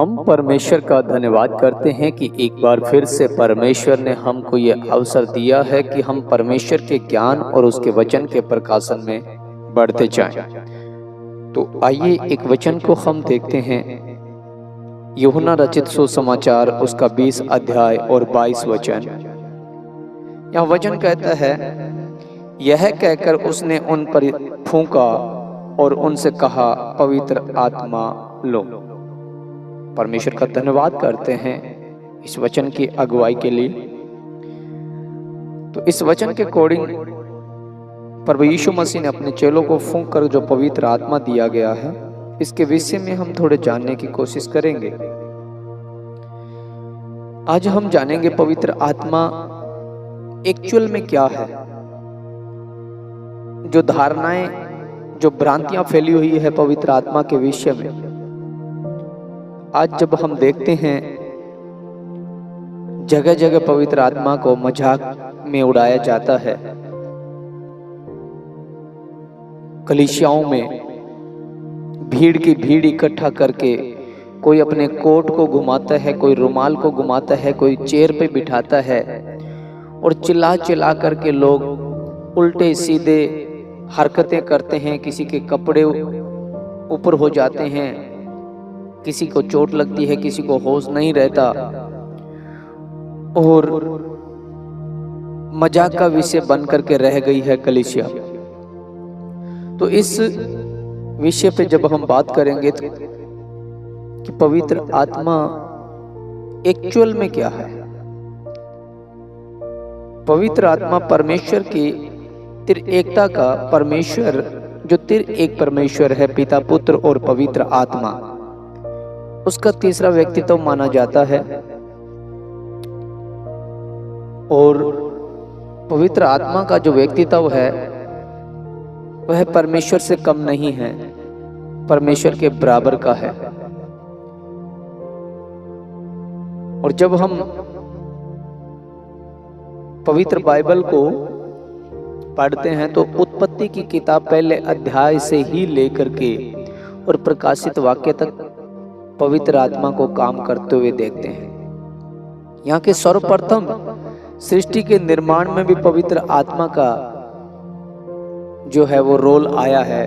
हम परमेश्वर का धन्यवाद करते हैं कि एक बार फिर से परमेश्वर ने हमको ये अवसर दिया है कि हम परमेश्वर के ज्ञान और उसके वचन के प्रकाशन में बढ़ते जाएं। तो आइए एक वचन को हम देखते हैं। यूहन्ना रचित सुसमाचार उसका 20 अध्याय और 22 वचन। यह वचन कहता है, यह कहकर उसने उन पर फूंका और उनसे कहा, पवित्र आत्मा लो। परमेश्वर का धन्यवाद करते हैं इस वचन की अगुवाई के लिए। तो इस वचन के अकॉर्डिंग प्रभु यीशु मसीह ने अपने चेलों को फूंक कर जो पवित्र आत्मा दिया गया है, इसके विषय में हम थोड़े जानने की कोशिश करेंगे। आज हम जानेंगे पवित्र आत्मा एक्चुअल में क्या है। जो धारणाएं, जो भ्रांतियां फैली हुई है पवित्र आत्मा के विषय में, आज जब हम देखते हैं जगह जगह पवित्र आत्मा को मजाक में उड़ाया जाता है। कलीसियाओं में भीड़ की भीड़ इकट्ठा करके कोई अपने कोट को घुमाता है, कोई रुमाल को घुमाता है, कोई चेयर पे बिठाता है और चिल्ला चिल्ला करके लोग उल्टे सीधे हरकतें करते हैं। किसी के कपड़े ऊपर हो जाते हैं, किसी को चोट लगती है, किसी को होश नहीं रहता और मजाक का विषय बन करके रह गई है कलीसिया। तो इस विषय पे जब हम बात करेंगे तो कि पवित्र आत्मा एक्चुअल में क्या है। पवित्र आत्मा परमेश्वर की त्रिएकता का परमेश्वर, जो त्रिएक परमेश्वर है, पिता, पुत्र और पवित्र आत्मा, उसका तीसरा व्यक्तित्व माना जाता है। और पवित्र आत्मा का जो व्यक्तित्व है वह परमेश्वर से कम नहीं है, परमेश्वर के बराबर का है। और जब हम पवित्र बाइबल को पढ़ते हैं तो उत्पत्ति की किताब पहले अध्याय से ही लेकर के और प्रकाशित वाक्य तक पवित्र आत्मा को काम करते हुए देखते हैं। यहाँ के सर्वप्रथम सृष्टि के निर्माण में भी पवित्र आत्मा का जो है वो रोल आया है,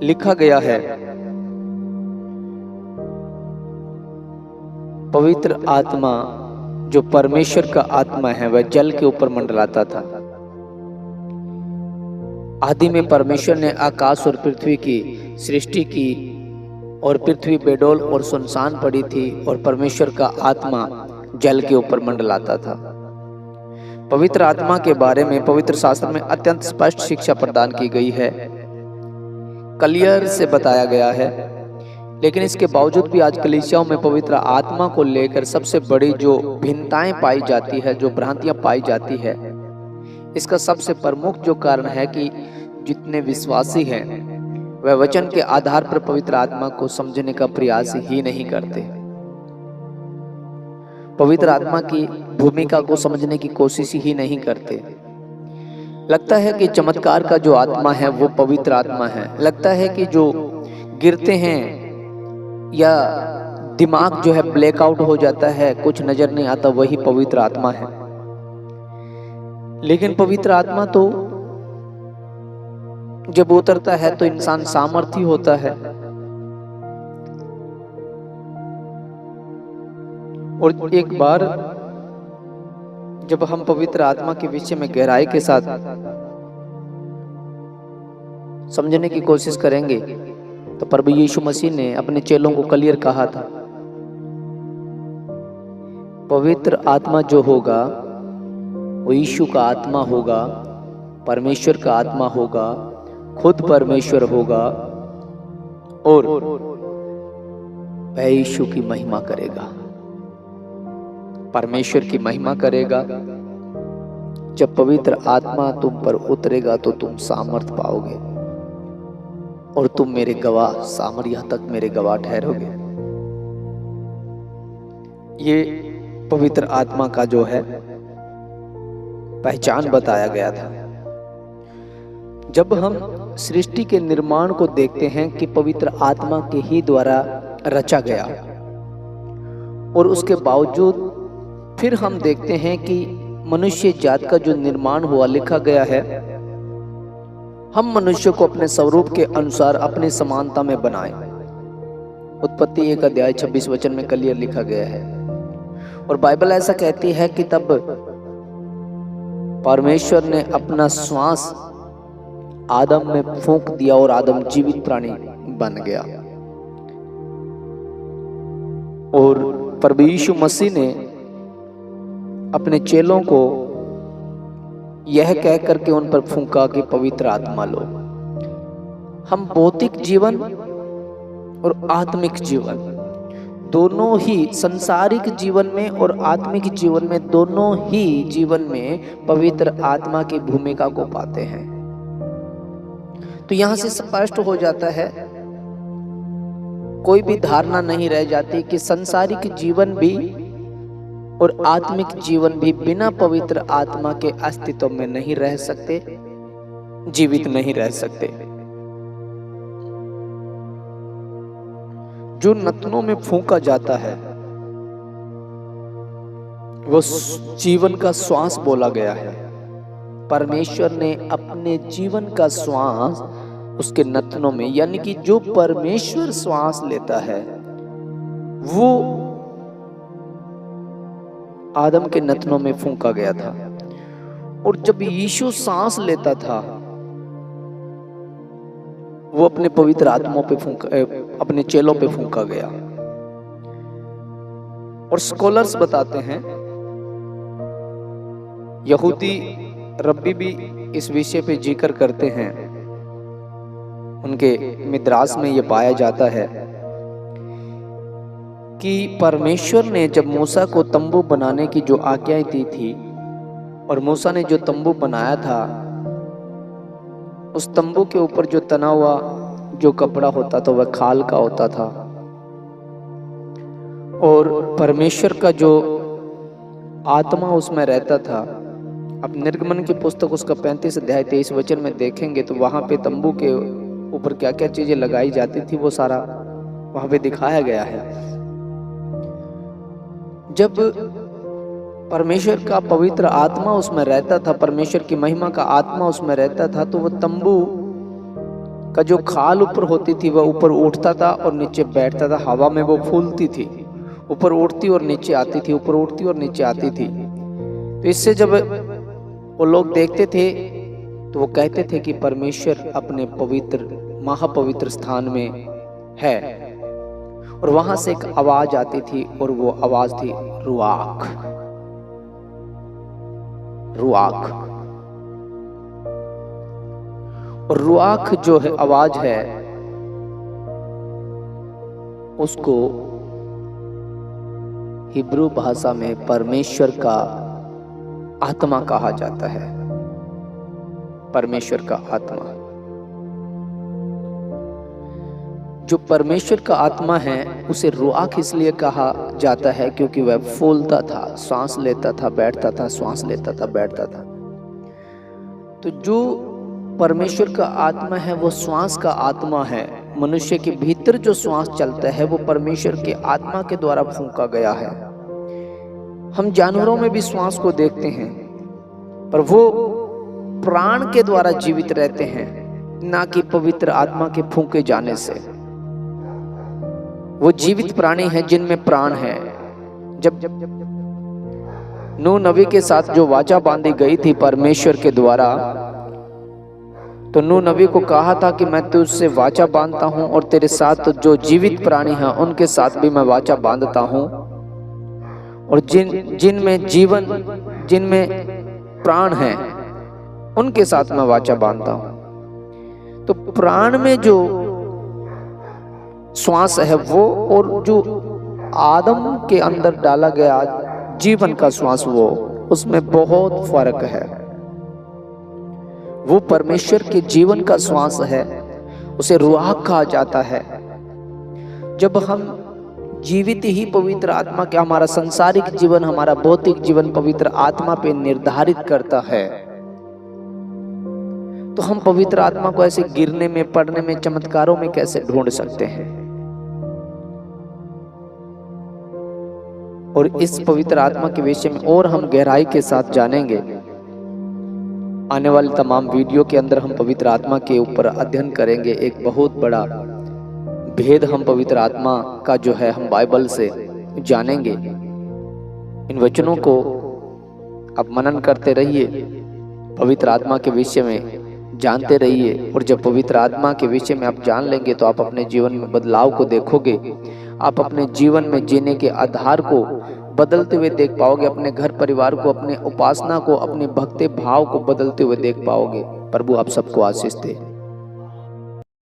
लिखा गया है। पवित्र आत्मा जो परमेश्वर का आत्मा है वह जल के ऊपर मंडराता था। आदि में परमेश्वर ने आकाश और पृथ्वी की सृष्टि की और पृथ्वी बेडोल और सुनसान पड़ी थी और परमेश्वर का आत्मा जल के ऊपर मंडलाता था। पवित्र आत्मा के बारे में पवित्र शास्त्र में अत्यंत स्पष्ट शिक्षा प्रदान की गई है, क्लियर से बताया गया है। लेकिन इसके बावजूद भी आज कलीसियाओं में पवित्र आत्मा को लेकर सबसे बड़ी जो भिन्नताएं पाई जाती है, जो भ्रांतियां पाई जाती है, इसका सबसे प्रमुख जो कारण है कि जितने विश्वासी हैं वह वचन के आधार पर पवित्र आत्मा को समझने का प्रयास ही नहीं करते, पवित्र आत्मा की भूमिका को समझने की कोशिश ही नहीं करते। लगता है कि चमत्कार का जो आत्मा है वो पवित्र आत्मा है। लगता है कि जो गिरते हैं या दिमाग जो है ब्लैकआउट हो जाता है, कुछ नजर नहीं आता, वही पवित्र आत्मा है। लेकिन पवित्र आत्मा तो जब उतरता है तो इंसान सामर्थी होता है। और एक बार जब हम पवित्र आत्मा के विषय में गहराई के साथ समझने की कोशिश करेंगे तो प्रभु यीशु मसीह ने अपने चेलों को क्लियर कहा था, पवित्र आत्मा जो होगा वो यीशु का आत्मा होगा, परमेश्वर का आत्मा होगा, खुद परमेश्वर होगा और वह यीशु की महिमा करेगा, परमेश्वर की महिमा करेगा। जब पवित्र आत्मा तुम पर उतरेगा तो तुम सामर्थ पाओगे और तुम मेरे गवाह, सामरिया तक मेरे गवाह ठहरोगे। ये पवित्र आत्मा का जो है पहचान बताया गया था। जब हम सृष्टि के निर्माण को देखते हैं कि पवित्र आत्मा के ही द्वारा रचा गया। और उसके बावजूद फिर हम देखते हैं कि मनुष्य जात का जो निर्माण हुआ, लिखा गया है, हम मनुष्य को अपने स्वरूप के अनुसार अपनी समानता में बनाए। उत्पत्ति 1 अध्याय 26 वचन में क्लियर लिखा गया है। और बाइबल ऐसा कहती है कि तब परमेश्वर ने अपना श्वास आदम में फूंक दिया और आदम जीवित प्राणी बन गया। और प्रभु यीशु मसीह ने अपने चेलों को यह कह करके उन पर फूंका कि पवित्र आत्मा लो। हम भौतिक जीवन और आत्मिक जीवन दोनों ही, संसारिक जीवन में और आत्मिक जीवन में, दोनों ही जीवन में पवित्र आत्मा की भूमिका को पाते हैं। तो यहां से स्पष्ट हो जाता है, कोई भी धारणा नहीं रह जाती कि संसारिक जीवन भी और आत्मिक जीवन भी बिना पवित्र आत्मा के अस्तित्व में नहीं रह सकते, जीवित नहीं रह सकते। जो नथनों में फूंका जाता है वो जीवन का श्वास बोला गया है। परमेश्वर ने अपने जीवन का श्वास उसके नथनों में, यानी कि जो परमेश्वर श्वास लेता है वो आदम के नथनों में फूंका गया था। और जब यीशु सांस लेता था वो अपने पवित्र आत्माओं पे अपने चेलों पे फूंका गया। और स्कॉलर्स बताते हैं, यहूदी रब्बी भी इस विषय पे जिक्र करते हैं, उनके मिद्रास में यह पाया जाता है कि परमेश्वर ने जब मूसा को तंबू बनाने की जो आज्ञाएं दी थी और मूसा ने जो तंबू बनाया था, उस तंबू के ऊपर जो तना हुआ जो कपड़ा होता था वह खाल का होता था। और परमेश्वर का जो आत्मा उसमें रहता था। अब निर्गमन की पुस्तक उसका 35 अध्याय 23 वचन में देखेंगे तो वहां पे तंबू के ऊपर क्या क्या चीजें लगाई जाती थी वो सारा वहां पे दिखाया गया है। जब परमेश्वर का पवित्र आत्मा उसमें रहता था, परमेश्वर की महिमा का आत्मा उसमें रहता था, तो वह तंबू का जो खाल ऊपर होती थी वह ऊपर उठता था और नीचे बैठता था। हवा में वो फूलती थी, ऊपर उठती और नीचे आती थी, ऊपर उठती और नीचे आती थी। तो इससे जब वो लोग देखते थे तो वो कहते थे कि परमेश्वर अपने पवित्र महापवित्र स्थान में है। और वहां से एक आवाज आती थी और वो आवाज थी रुआख। रुआख और रुआख जो है आवाज है उसको हिब्रू भाषा में परमेश्वर का आत्मा कहा जाता है। परमेश्वर का आत्मा, जो परमेश्वर का आत्मा है उसे रुआख इसलिए कहा जाता है क्योंकि वह फूलता था, सांस लेता था, बैठता था, सांस लेता था, बैठता था। तो जो परमेश्वर का आत्मा है वो श्वास का आत्मा है। मनुष्य के भीतर जो श्वास चलता है वो परमेश्वर के आत्मा के द्वारा फूंका गया है। हम जानवरों में भी श्वास को देखते हैं पर वो प्राण के द्वारा जीवित रहते हैं, ना कि पवित्र आत्मा के फूंके जाने से। वो जीवित प्राणी हैं जिनमें प्राण है। जब नूह नबी के साथ जो वाचा बांधी गई थी परमेश्वर के द्वारा, तो नूह नबी को कहा था कि मैं तुझसे वाचा बांधता हूं और तेरे साथ जो जीवित प्राणी हैं उनके साथ भी मैं वाचा बांधता हूं, और जिनमें जीवन, जिनमें प्राण है उनके साथ मैं वाचा बांधता हूं। तो प्राण में जो श्वास है वो, और जो आदम के अंदर डाला गया जीवन का श्वास, वो उसमें बहुत फर्क है। वो परमेश्वर के जीवन का श्वास है, उसे रुआख कहा जाता है। जब हम जीवित ही पवित्र आत्मा के, हमारा संसारिक जीवन, हमारा भौतिक जीवन पवित्र आत्मा पे निर्धारित करता है, तो हम पवित्र आत्मा को ऐसे गिरने में, पड़ने में, चमत्कारों में कैसे ढूंढ सकते हैं? और इस पवित्र आत्मा के विषय में और हम गहराई के साथ जानेंगे। आने वाले तमाम वीडियो के अंदर हम पवित्र आत्मा के ऊपर अध्ययन करेंगे। एक बहुत बड़ा भेद हम पवित्र आत्मा का जो है हम बाइबल से जानेंगे। इन वचनों को आप मनन करते रहिए, पवित्र आत्मा के विषय में जानते रहिए, और जब पवित्र आत्मा के विषय में आप जान लेंगे तो आप अपने जीवन में बदलाव को देखोगे। आप अपने जीवन में जीने के आधार को बदलते हुए देख पाओगे, अपने घर परिवार को, अपने उपासना को, अपने भक्ति भाव को बदलते हुए देख पाओगे। प्रभु आप सबको आशीष दे।